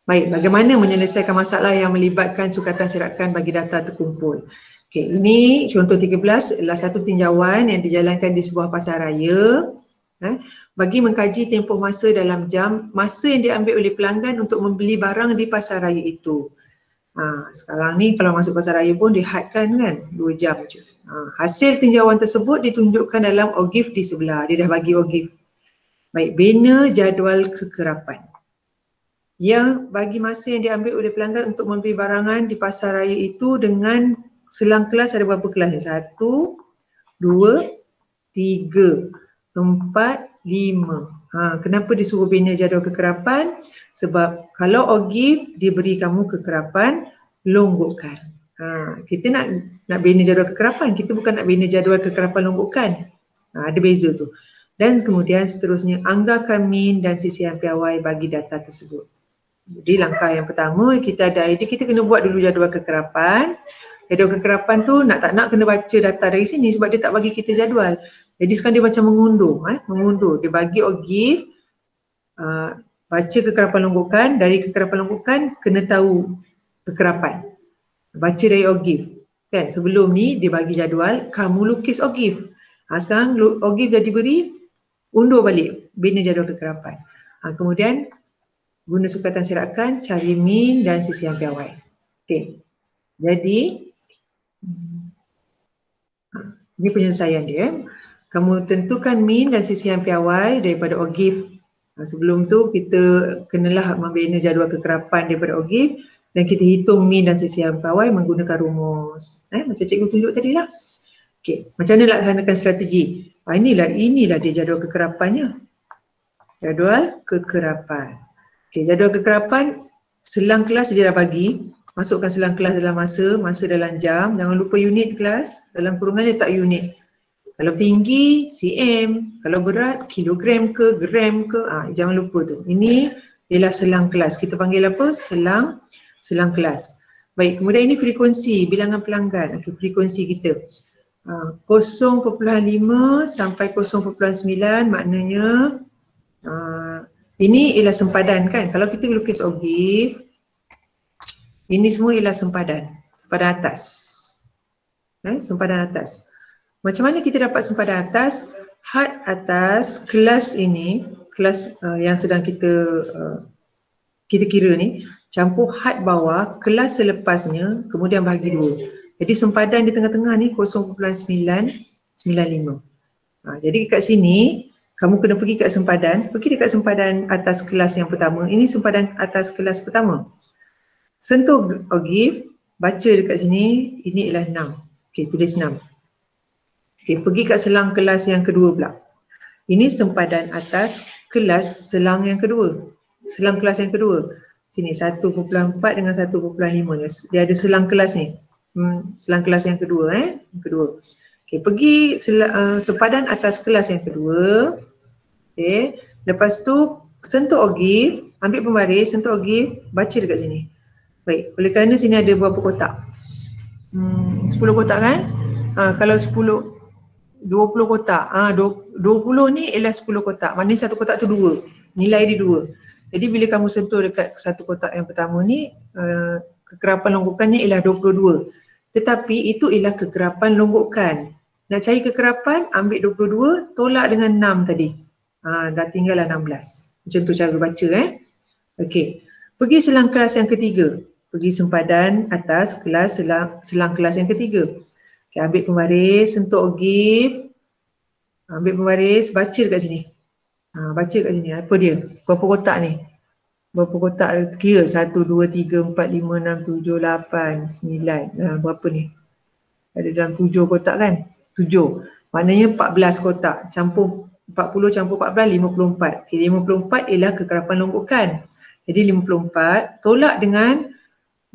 Baik, bagaimana menyelesaikan masalah yang melibatkan sukatan sirakan bagi data terkumpul? Okey, ini contoh 13 adalah satu tinjauan yang dijalankan di sebuah pasaraya bagi mengkaji tempoh masa dalam jam masa yang diambil oleh pelanggan untuk membeli barang di pasaraya itu. Sekarang ni kalau masuk pasaraya pun dihadkan kan 2 jam je. Hasil tinjauan tersebut ditunjukkan dalam OGIF di sebelah. Dia dah bagi OGIF. Baik, bina jadual kekerapan yang bagi masa yang diambil oleh pelanggan untuk membeli barangan di pasaraya itu dengan selang kelas ada berapa kelas? 1, 2, 3, 4, 5. Kenapa disuruh bina jadual kekerapan? Sebab kalau OGIF dia beri kamu kekerapan longgokan. Kita nak bina jadual kekerapan, kita bukan nak bina jadual kekerapan longgokan. Ada beza tu. Dan kemudian seterusnya anggarkan min dan sisihan piawai bagi data tersebut. Jadi langkah yang pertama kita ada idea, kita kena buat dulu jadual kekerapan. Jadual kekerapan tu nak tak nak kena baca data dari sini sebab dia tak bagi kita jadual. Jadi sekarang dia macam mengundur. Dia bagi OGIF, baca kekerapan longgokan, dari kekerapan longgokan kena tahu kekerapan. Baca dari OGIF. Kan sebelum ni dia bagi jadual, kamu lukis OGIF. Sekarang OGIF dah diberi, undur balik, bina jadual kekerapan. Kemudian guna sukatan sirakan, cari min dan sisihan piawai. Okey. Jadi ini penyelesaian dia. Kamu tentukan min dan sisihan piawai daripada OGIF. Sebelum tu kita kenalah membina jadual kekerapan daripada OGIF dan kita hitung min dan sisihan piawai menggunakan rumus. Macam cikgu tunjuk tadi lah. Okey, macam mana laksanakan strategi? Inilah dia jadual kekerapannya. Jadual kekerapan. Okey, jadual kekerapan selang kelas dia dah bagi. Masukkan selang kelas dalam masa dalam jam. Jangan lupa unit kelas. Dalam kurungan letak unit. Kalau tinggi, cm. Kalau berat, kilogram ke, gram ke. Jangan lupa tu. Ini ialah selang kelas. Kita panggil apa? Selang kelas. Baik, kemudian ini frekuensi, bilangan pelanggan. Okey, frekuensi kita. 0.5 sampai 0.9 maknanya ini ialah sempadan kan. Kalau kita lukis OGIF, ini semua ialah sempadan atas. Sempadan atas. Macam mana kita dapat sempadan atas? Had atas kelas ini, kelas yang sedang kita kira ni, campur had bawah, kelas selepasnya, kemudian bahagi 2. Jadi sempadan di tengah-tengah ni 0.995. Jadi kat sini, kamu kena pergi kat sempadan, pergi dekat sempadan atas kelas yang pertama. Ini sempadan atas kelas pertama. Sentuh OGIF, baca dekat sini, ini ialah 6. Okey, tulis 6. Okey, pergi kat selang kelas yang kedua pula. Ini sempadan atas kelas selang yang kedua. Selang kelas yang kedua. Sini 1.4 dengan 1.5. Dia ada selang kelas ni. Selang kelas yang kedua Yang kedua. Okey, pergi sempadan atas kelas yang kedua. Okey, lepas tu sentuh OGIF, ambil pembaris, sentuh OGIF, baca dekat sini. Baik, oleh kerana sini ada berapa kotak? 10 kotak kan? Kalau 10, 20 kotak. 20 ni ialah 10 kotak. Maknanya satu kotak tu 2. Nilai dia 2. Jadi bila kamu sentuh dekat satu kotak yang pertama ni, kekerapan longgokannya ialah 22. Tetapi itu ialah kekerapan longgokan. Nak cari kekerapan, ambil 22, tolak dengan 6 tadi. Dah tinggallah 16. Macam tu cara baca Okey. Pergi selang kelas yang ketiga. Pergi sempadan atas kelas selang kelas yang ketiga. Okay, ambil pembaris, sentuh OGIF. Ambil pembaris, baca dekat sini. Baca kat sini. Apa dia? Berapa kotak ni? Berapa kotak? Kira 1, 2, 3, 4, 5, 6, 7, 8, 9. Berapa ni? Ada dalam 7 kotak kan? 7. Maknanya 14 kotak. Campur 40 campur 14, 54. Okay, 54 ialah kekerapan longgokan. Jadi 54 tolak dengan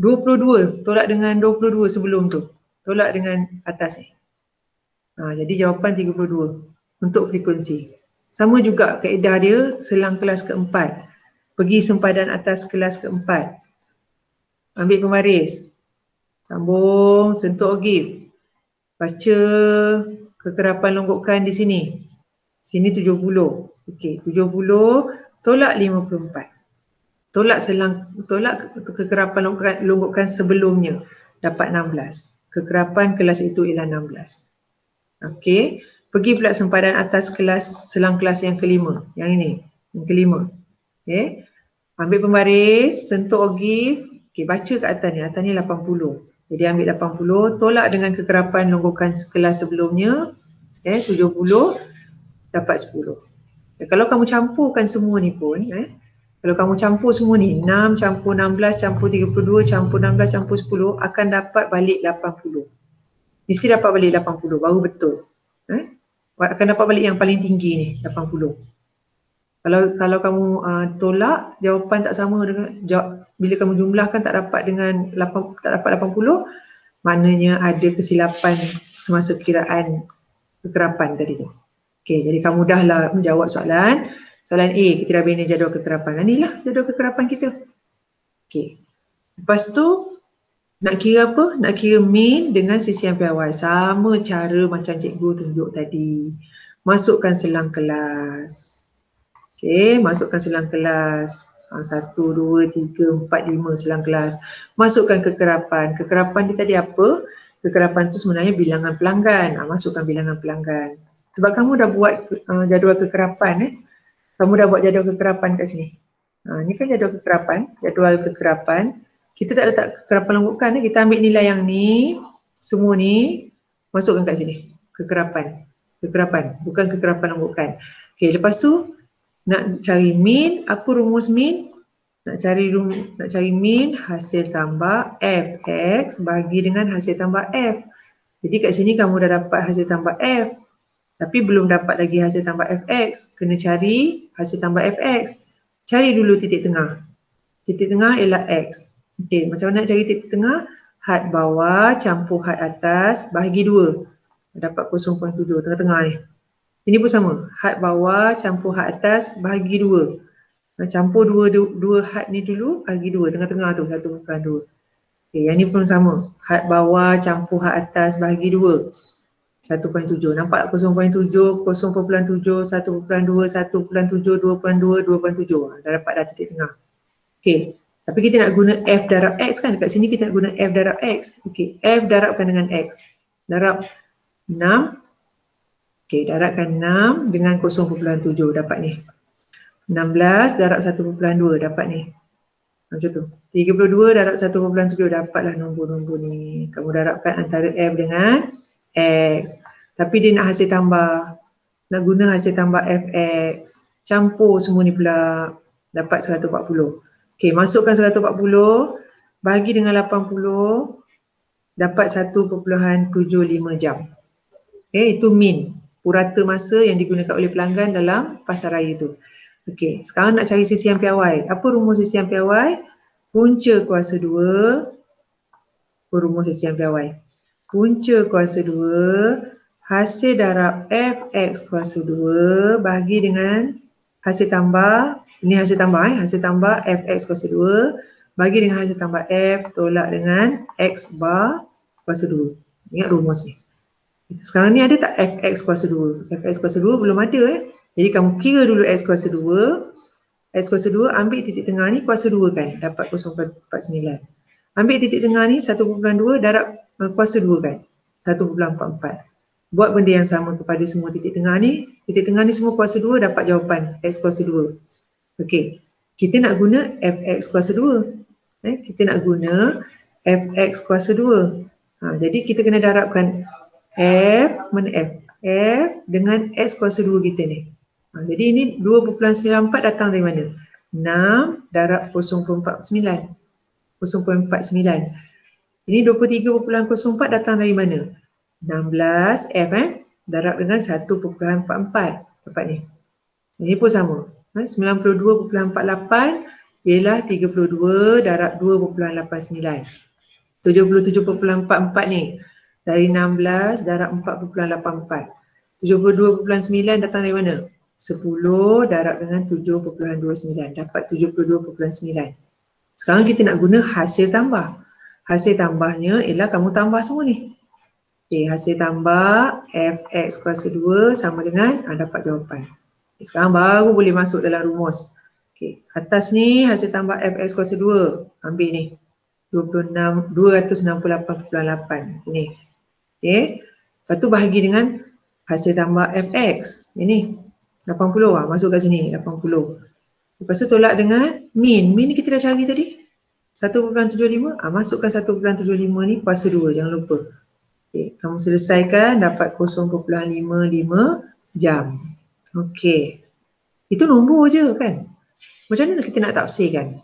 22. Tolak dengan 22 sebelum tu. Tolak dengan atas ni. Jadi jawapan 32 untuk frekuensi. Sama juga kaedah dia selang kelas keempat. Pergi sempadan atas kelas keempat. Ambil pembaris. Sambung, sentuh OGIF. Baca kekerapan longgokan di sini. Sini 70. Okey, 70 tolak 54. tolak kekerapan longgokan sebelumnya, dapat 16. Kekerapan kelas itu ialah 16. Okey, pergi pula sempadan atas kelas, selang kelas yang kelima. Yang ini, yang kelima. Okey, ambil pembaris, sentuh ogif. Okey, baca kat atas ni 80. Jadi ambil 80, tolak dengan kekerapan longgokan kelas sebelumnya. Okey, 70, dapat 10. Kalau kamu campurkan semua ni pun, kalau kamu campur semua ni, 6 campur 16 campur 32 campur 16 campur 10, akan dapat balik 80. Mesti dapat balik 80, baru betul. Akan dapat balik yang paling tinggi ni, 80. Kalau kamu tolak, jawapan tak sama dengan, bila kamu jumlahkan tak dapat dengan 80, maknanya ada kesilapan semasa kiraan kekerapan tadi tu. Okey, jadi kamu mudahlah menjawab soalan. Soalan A, kita dah bina jadual kekerapan. Inilah jadual kekerapan kita. Okey. Lepas tu, nak kira apa? Nak kira min dengan sisian piawai. Sama cara macam cikgu tunjuk tadi. Masukkan selang kelas. Okey, masukkan selang kelas. 1, 2, 3, 4, 5 selang kelas. Masukkan kekerapan. Kekerapan dia tadi apa? Kekerapan tu sebenarnya bilangan pelanggan. Masukkan bilangan pelanggan. Sebab kamu dah buat jadual kekerapan. Kamu dah buat jadual kekerapan kat sini. Ni kan jadual kekerapan. Kita tak letak kekerapan longgokan. Kita ambil nilai yang ni, semua ni, masukkan kat sini. Kekerapan, bukan kekerapan longgokan. Okey, lepas tu nak cari min, apa rumus min? Nak cari min hasil tambah fx bagi dengan hasil tambah f. Jadi kat sini kamu dah dapat hasil tambah f. Tapi belum dapat lagi hasil tambah fx. Kena cari hasil tambah fx. Cari dulu titik tengah. Titik tengah ialah x. Okey, macam mana nak cari titik tengah? Had bawah campur had atas bahagi 2. Dapat 0.7 tengah-tengah ni. Ini pun sama. Had bawah campur had atas bahagi 2. Campur dua had ni dulu, bahagi 2. Tengah-tengah tu 1.2. Okey, yang ni pun sama. Had bawah campur had atas bahagi 2. 1.7. Nampak 0.7, 0.7, 1.2, 1.7, 2.2, 2.7. Dah dapat dah titik tengah. Okey. Tapi kita nak guna f darab x kan? Dekat sini kita nak guna f darab x. Okey. F darabkan dengan x. Darab 6. Okey. Darabkan 6 dengan 0.7. Dapat ni. 16 darab 1.2. Dapat ni. Macam tu. 32 darab 1.7. Dapatlah nombor-nombor ni. Kamu darabkan antara f dengan x. Tapi dia nak hasil tambah. Nak guna hasil tambah fx. Campur semua ni pula. Dapat 140. Okey, masukkan 140. Bagi dengan 80. Dapat 1.75 jam. Okey, itu min. Purata masa yang digunakan oleh pelanggan dalam pasaraya tu. Okey, sekarang nak cari sisian piawai. Apa rumus sisian piawai? Punca kuasa 2. Apa rumus sisian piawai? Punca kuasa 2 hasil darab fx kuasa 2 bahagi dengan hasil tambah, ini hasil tambah hasil tambah fx kuasa 2 bagi dengan hasil tambah f tolak dengan x bar kuasa 2. Ingat rumus ni. Sekarang ni ada tak fx kuasa 2? Fx kuasa 2 belum ada. Jadi kamu kira dulu x kuasa 2. X kuasa 2 ambil titik tengah ni kuasa 2 kan, dapat 0.49. Ambil titik tengah ni 1.2 darab kuasa 2 kan, 1.44. Buat benda yang sama kepada semua titik tengah ni. Titik tengah ni semua kuasa 2, dapat jawapan x kuasa 2. Okey, kita nak guna fx kuasa 2. Kita nak guna fx kuasa 2. Jadi kita kena darabkan f, mana f? F dengan x kuasa 2 kita ni. Jadi ini 2.94 datang dari mana? 6 darab 0.49. 0.49. Ini 23.04 datang dari mana? 16 F darab dengan 1.44. Dapat ni. Ini pun sama. 92.48 ialah 32 darab 2.89. 77.44 ni. Dari 16 darab 4.84. 72.9 datang dari mana? 10 darab dengan 7.29. Dapat 72.9. Sekarang kita nak guna hasil tambah. Hasil tambahnya ialah kamu tambah semua ni. Okey, hasil tambah fx kuasa 2 sama dengan dapat jawapan. Sekarang baru boleh masuk dalam rumus. Okay. Atas ni hasil tambah fx kuasa 2. Ambil ni. 268,8 ni. Okay. Lepas tu bahagi dengan hasil tambah fx. Ini 80. Masuk kat sini 80. Lepas tu tolak dengan min. Min ni kita dah cari tadi. 1.75. Masukkan 1.75 ni kuasa 2. Jangan lupa. Okay. Kamu selesaikan dapat 0.55 jam. Okey. Itu nombor je kan. Macam mana kita nak tafsirkan?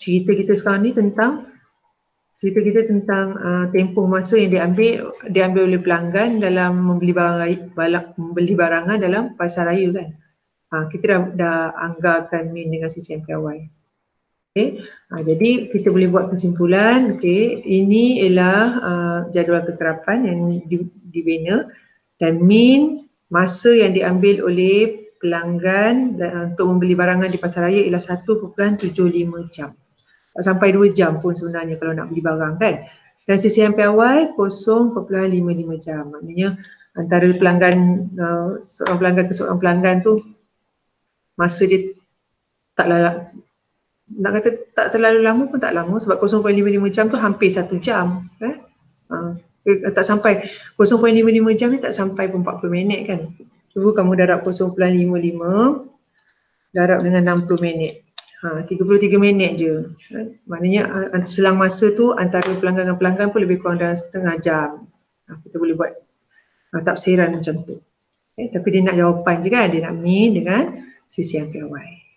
Cerita kita sekarang ni tentang tempoh masa yang diambil oleh pelanggan dalam membeli barangan dalam pasar raya kan. Kita dah anggarkan min dengan CCM piawai. Okay. Jadi kita boleh buat kesimpulan. Okay. Ini ialah jadual keterapan yang dibina dan min masa yang diambil oleh pelanggan untuk membeli barangan di pasar raya ialah 1.75 jam. Tak sampai 2 jam pun sebenarnya kalau nak beli barang kan. Dan CCM piawai 0.55 jam. Maknanya antara seorang pelanggan ke seorang pelanggan tu masa dia nak kata tak terlalu lama pun tak lama sebab 0.55 jam tu hampir 1 jam. Tak sampai 0.55 jam ni tak sampai pun 40 minit kan. Cuba kamu darab 0.55 darab dengan 60 minit. 33 minit je. Maknanya selang masa tu antara pelanggan dengan pelanggan pun lebih kurang dalam setengah jam. Kita boleh buat tafsiran macam tu. Tapi dia nak jawapan je kan. Dia nak min dengan CCM piawai.